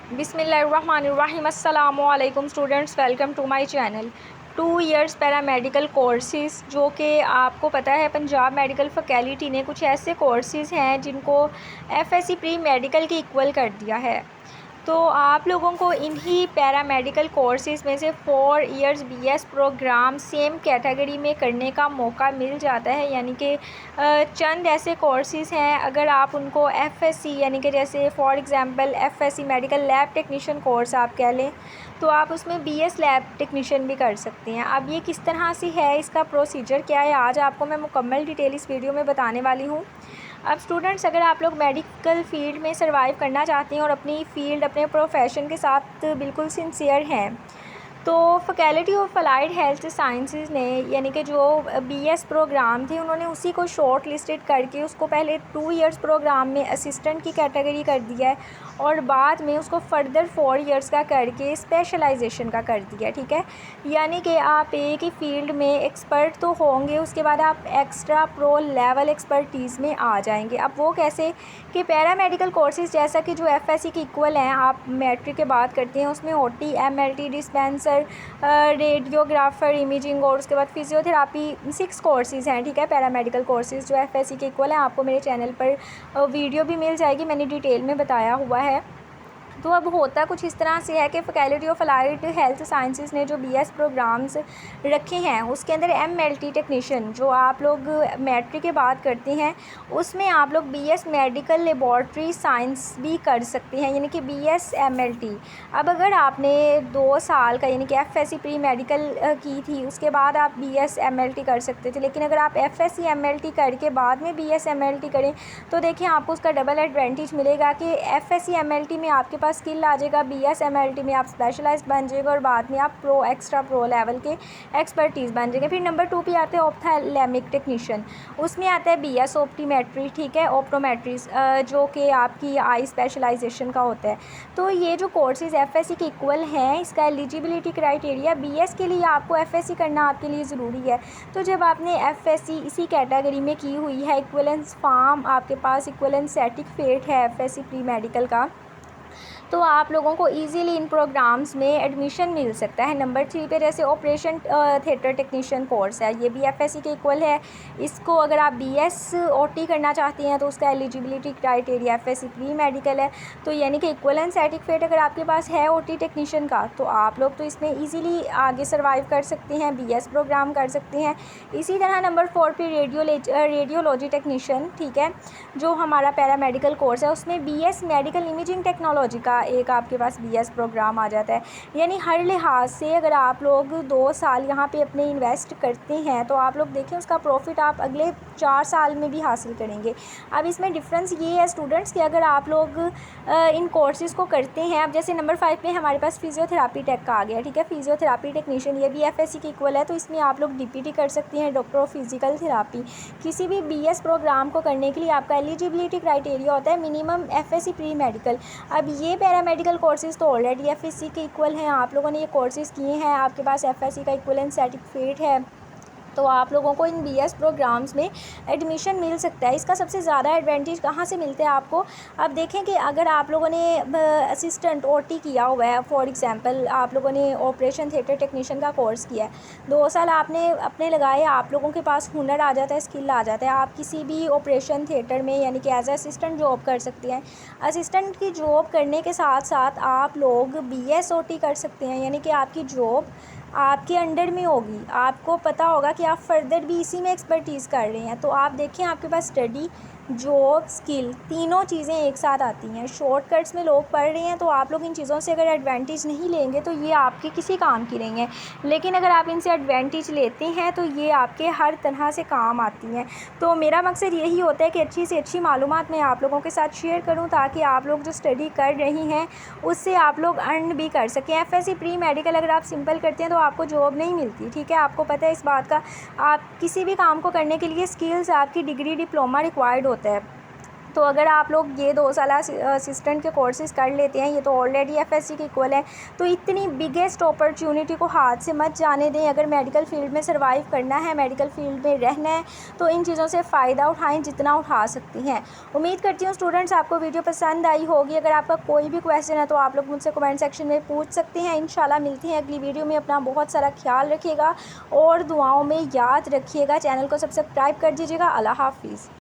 बिस्मिल्लाहिर्रहमानिर्रहीम। अस्सलामु अलैकुम students, welcome to my channel. 2 years paramedical courses, जो कि आपको पता है पंजाब मेडिकल फैकल्टी ने कुछ ऐसे कोर्सेज़ हैं जिनको एफएससी प्री मेडिकल के इक्वल कर दिया है। तो आप लोगों को इन्हीं पैरामेडिकल कोर्सेज़ में से 4 years BS program same category में करने का मौका मिल जाता है। यानी कि चंद ऐसे कोर्सेज़ हैं, अगर आप उनको एफएससी यानी कि जैसे for example FSc medical lab technician course आप कह लें, तो आप उसमें बीएस लैब टेक्नीशियन भी कर सकते हैं। अब ये किस तरह से है, इसका प्रोसीजर क्या है, आज आपको मैं मुकम्मल डिटेल इस वीडियो में बताने वाली हूँ। अब स्टूडेंट्स, अगर आप लोग मेडिकल फील्ड में सर्वाइव करना चाहते हैं और अपनी फ़ील्ड अपने प्रोफेशन के साथ बिल्कुल सिंसियर हैं, तो faculty of allied health sciences ने यानी कि जो बीएस प्रोग्राम थे उन्होंने उसी को शॉर्ट लिस्टेड करके उसको पहले 2 इयर्स प्रोग्राम में असिस्टेंट की कैटेगरी कर दिया है और बाद में उसको फर्दर 4 इयर्स का करके स्पेशलाइजेशन का कर दिया। ठीक है, यानी कि आप एक ही फील्ड में एक्सपर्ट तो होंगे, उसके बाद आप एक्स्ट्रा प्रो लेवल एक्सपर्टीज़ में आ जाएंगे। अब वो कैसे कि पैरामेडिकल कोर्सेज़ जैसा कि जो एफएससी के इक्वल हैं, आप मैट्रिक के बाद करते हैं, उसमें OT, MLT, dispenser, radiographer, imaging और उसके बाद फिजियोथेरापी 6 कोर्सेज़ हैं। ठीक है, पैरामेडिकल कोर्सेज़ जो एफएससी के इक्वल हैं। आपको मेरे चैनल पर वीडियो भी मिल जाएगी, मैंने डिटेल में बताया हुआ है। तो अब होता कुछ इस तरह से है कि faculty of allied health sciences ने जो बीएस प्रोग्राम्स रखे हैं उसके अंदर एमएलटी टेक्नीशियन जो आप लोग मैट्रिक के बाद करते हैं, उसमें आप लोग बीएस मेडिकल लेबॉर्ट्री साइंस भी कर सकते हैं, यानी कि बीएस एमएलटी। अब अगर आपने 2 साल का यानी कि एफएससी प्री मेडिकल की थी, उसके बाद आप बीएस एमएलटी कर सकते थे, लेकिन अगर आप एफएससी एमएलटी करके बाद में बीएस एमएलटी करें तो देखिए आपको उसका डबल एडवांटेज मिलेगा कि एफएससी एमएलटी में आपके पास स्किल आ जाएगा, बीएस एमएलटी में आप स्पेशलाइज्ड बन जाएगा और बाद में आप एक्स्ट्रा प्रो लेवल के एक्सपर्टीज़ बन जाएंगे। फिर नंबर 2 पे आते हैं ऑप्थेल्मिक टेक्नीशियन, उसमें आता है बीएस ऑप्टोमेट्री। ठीक है, ऑप्टोमेट्रीज जो कि आपकी आई स्पेशलाइजेशन का होता है। तो ये जो कोर्सेज एफएससी के इक्वल हैं, इसका एलिजिबिलिटी क्राइटेरिया बीएस के लिए आपको एफएससी करना आपके लिए ज़रूरी है। तो जब आपने एफएससी इसी कैटेगरी में की हुई है, इक्वलेंस फार्म आपके पास, इक्वलेंस सर्टिफिकेट है एफएससी प्री मेडिकल का, तो आप लोगों को इजीली इन प्रोग्राम्स में एडमिशन मिल सकता है। नंबर 3 पे जैसे ऑपरेशन थिएटर टेक्नीशियन कोर्स है, ये भी एफएससी के इक्वल है। इसको अगर आप बीएस ओटी करना चाहते हैं तो उसका eligibility criteria FSc pre medical है। तो यानी कि इक्वलेंस सर्टिफिकेट अगर आपके पास है ओटी टेक्नीशियन का, तो आप लोग तो इसमें ईजिली आगे सर्वाइव कर सकते हैं, बीएस प्रोग्राम कर सकते हैं। इसी तरह नंबर 4 पे रेडियोलॉजी टेक्नीशियन, ठीक है, जो हमारा पैरामेडिकल कोर्स है, उसमें बीएस मेडिकल इमेजिंग टेक्नोलॉजी का एक आपके पास बीएस प्रोग्राम आ जाता है। यानी हर लिहाज से अगर आप लोग 2 साल यहाँ पे अपने इन्वेस्ट करते हैं तो आप लोग देखें उसका प्रॉफिट आप अगले 4 साल में भी हासिल करेंगे। अब इसमें डिफरेंस ये है स्टूडेंट्स कि अगर आप लोग इन कोर्सेज़ को करते हैं, अब जैसे नंबर 5 पे हमारे पास फिजियोथेरापी टेक का आ गया। ठीक है, फिजियोथेरापी टेक्नीशियन, ये भी एफएससी के इक्वल है, तो इसमें आप लोग डीपीटी कर सकते हैं, डॉक्टर ऑफ फिजिकल थेरापी। किसी भी बीएस प्रोग्राम को करने के लिए आपका एलिजिबिलिटी क्राइटेरिया होता है मिनिमम एफएससी प्री मेडिकल। अब ये पैरामेडिकल कोर्सेज़ तो ऑलरेडी एफएससी के इक्वल हैं, आप लोगों ने ये कोर्सेज़ किए हैं, आपके पास एफएससी का इक्वलेंस सर्टिफिकेट है, तो आप लोगों को इन बीएस प्रोग्राम्स में एडमिशन मिल सकता है। इसका सबसे ज़्यादा एडवांटेज कहाँ से मिलता है आपको? अब देखें कि अगर आप लोगों ने असिस्टेंट ओटी किया हुआ है, फॉर एग्जांपल आप लोगों ने ऑपरेशन थिएटर टेक्नीशियन का कोर्स किया है, 2 साल आपने अपने लगाए, आप लोगों के पास हुनर आ जाता है, स्किल आ जाता है, आप किसी भी ऑपरेशन थिएटर में यानी कि एज असिस्टेंट जॉब कर सकते हैं। असिस्टेंट की जॉब करने के साथ साथ आप लोग बीएस ओटी कर सकते हैं, यानी कि आपकी जॉब आपके अंडर में होगी, आपको पता होगा कि आप फर्दर भी इसी में एक्सपर्टीज़ कर रहे हैं। तो आप देखें आपके पास स्टडी, जॉब, स्किल, तीनों चीज़ें एक साथ आती हैं। शॉर्टकट्स में लोग पढ़ रहे हैं, तो आप लोग इन चीज़ों से अगर एडवांटेज नहीं लेंगे तो ये आपके किसी काम की नहीं है, लेकिन अगर आप इनसे एडवांटेज लेते हैं तो ये आपके हर तरह से काम आती हैं। तो मेरा मकसद यही होता है कि अच्छी से अच्छी मालूमात मैं आप लोगों के साथ शेयर करूँ, ताकि आप लोग जो स्टडी कर रही हैं उससे आप लोग अर्न भी कर सकें। एफएससी प्री मेडिकल अगर आप सिंपल करते हैं तो आपको जॉब नहीं मिलती। ठीक है, आपको पता है इस बात का। आप किसी भी काम को करने के लिए स्किल्स, आपकी डिग्री, डिप्लोमा रिक्वायर्ड होता है। तो अगर आप लोग ये 2 साल असिस्टेंट के कोर्सेज़ कर लेते हैं, ये तो ऑलरेडी एफएससी के इक्वल है, तो इतनी बिगेस्ट अपॉर्चुनिटी को हाथ से मत जाने दें। अगर मेडिकल फील्ड में सर्वाइव करना है, मेडिकल फील्ड में रहना है, तो इन चीज़ों से फ़ायदा उठाएं जितना उठा सकती हैं। उम्मीद करती हूँ स्टूडेंट्स आपको वीडियो पसंद आई होगी। अगर आपका कोई भी क्वेश्चन है तो आप लोग मुझसे कमेंट सेक्शन में पूछ सकते हैं। इंशाल्लाह मिलती हैं अगली वीडियो में। अपना बहुत सारा ख्याल रखिएगा और दुआओं में याद रखिएगा। चैनल को सब्सक्राइब कर दीजिएगा। अल्लाह हाफ़िज़।